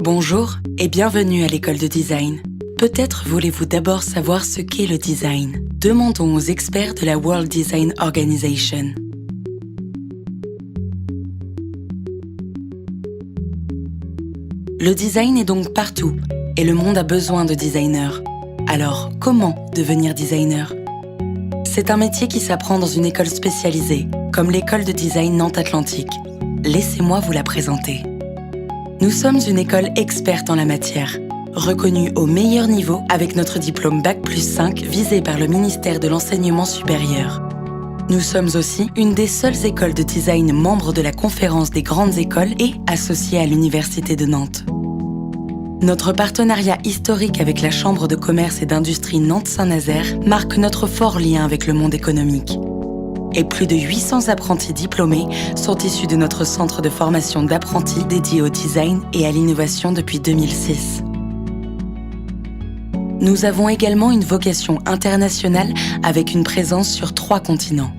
Bonjour et bienvenue à l'école de design. Peut-être voulez-vous d'abord savoir ce qu'est le design. Demandons aux experts de la World Design Organization. Le design est donc partout et le monde a besoin de designers. Alors, comment devenir designer? C'est un métier qui s'apprend dans une école spécialisée, comme l'école de design Nantes Atlantique. Laissez-moi vous la présenter. Nous sommes une école experte en la matière, reconnue au meilleur niveau avec notre diplôme Bac+5 visé par le ministère de l'Enseignement supérieur. Nous sommes aussi une des seules écoles de design membres de la conférence des grandes écoles et associée à l'Université de Nantes. Notre partenariat historique avec la Chambre de commerce et d'industrie Nantes-Saint-Nazaire marque notre fort lien avec le monde économique. Et plus de 800 apprentis diplômés sont issus de notre centre de formation d'apprentis dédié au design et à l'innovation depuis 2006. Nous avons également une vocation internationale avec une présence sur 3 continents.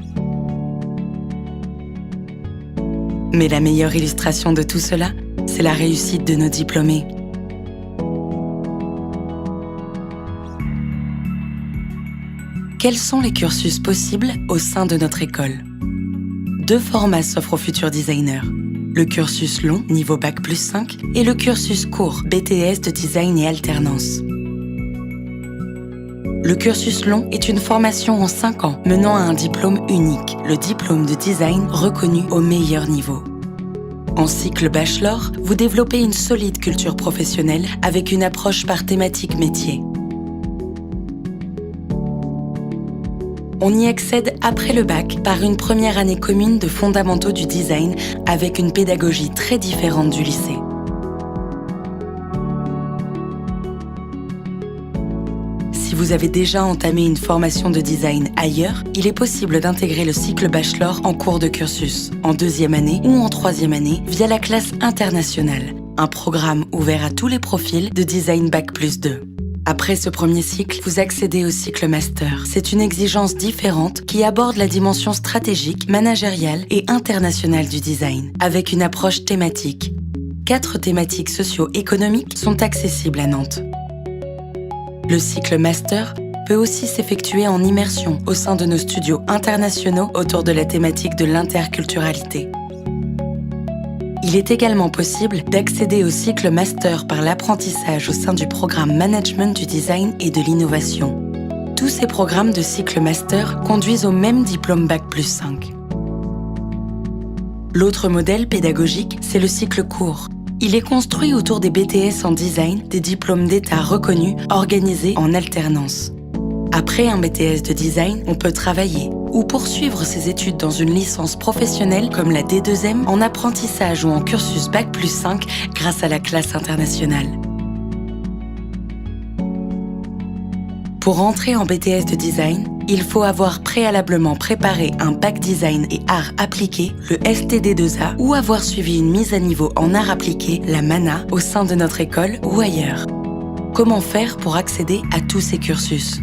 Mais la meilleure illustration de tout cela, c'est la réussite de nos diplômés. Quels sont les cursus possibles au sein de notre école? 2 formats s'offrent aux futurs designers. Le cursus long, niveau Bac+5, et le cursus court, BTS de design et alternance. Le cursus long est une formation en 5 ans menant à un diplôme unique, le diplôme de design reconnu au meilleur niveau. En cycle bachelor, vous développez une solide culture professionnelle avec une approche par thématique métier. On y accède après le bac par une première année commune de fondamentaux du design avec une pédagogie très différente du lycée. Si vous avez déjà entamé une formation de design ailleurs, il est possible d'intégrer le cycle bachelor en cours de cursus, en 2e année ou en 3e année via la classe internationale, un programme ouvert à tous les profils de design Bac+2. Après ce premier cycle, vous accédez au cycle master. C'est une exigence différente qui aborde la dimension stratégique, managériale et internationale du design, avec une approche thématique. 4 thématiques socio-économiques sont accessibles à Nantes. Le cycle master peut aussi s'effectuer en immersion au sein de nos studios internationaux autour de la thématique de l'interculturalité. Il est également possible d'accéder au cycle master par l'apprentissage au sein du programme Management du design et de l'innovation. Tous ces programmes de cycle master conduisent au même diplôme Bac+5. L'autre modèle pédagogique, c'est le cycle court. Il est construit autour des BTS en design, des diplômes d'État reconnus organisés en alternance. Après un BTS de design, on peut travailler ou poursuivre ses études dans une licence professionnelle comme la D2M en apprentissage ou en cursus Bac+5 grâce à la classe internationale. Pour entrer en BTS de design, il faut avoir préalablement préparé un bac design et arts appliqués, le STD2A, ou avoir suivi une mise à niveau en arts appliqués, la MANA, au sein de notre école ou ailleurs. Comment faire pour accéder à tous ces cursus?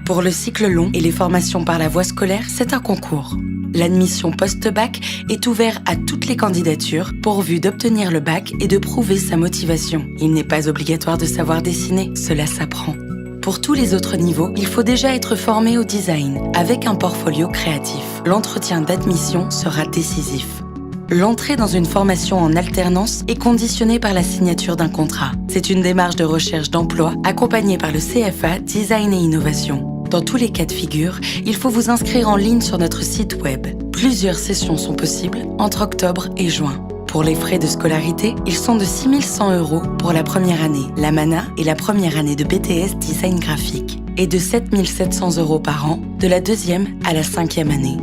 Pour le cycle long et les formations par la voie scolaire, c'est un concours. L'admission post-bac est ouverte à toutes les candidatures pourvu d'obtenir le bac et de prouver sa motivation. Il n'est pas obligatoire de savoir dessiner, cela s'apprend. Pour tous les autres niveaux, il faut déjà être formé au design, avec un portfolio créatif. L'entretien d'admission sera décisif. L'entrée dans une formation en alternance est conditionnée par la signature d'un contrat. C'est une démarche de recherche d'emploi accompagnée par le CFA Design et Innovation. Dans tous les cas de figure, il faut vous inscrire en ligne sur notre site web. Plusieurs sessions sont possibles entre octobre et juin. Pour les frais de scolarité, ils sont de 6 100 € pour la première année, la MANA et la première année de BTS Design Graphique, et de 7 700 € par an de la 2e à la 5e année.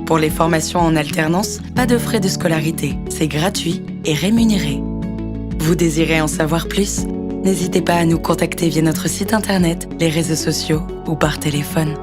Pour les formations en alternance, pas de frais de scolarité, c'est gratuit et rémunéré. Vous désirez en savoir plus? N'hésitez pas à nous contacter via notre site internet, les réseaux sociaux ou par téléphone.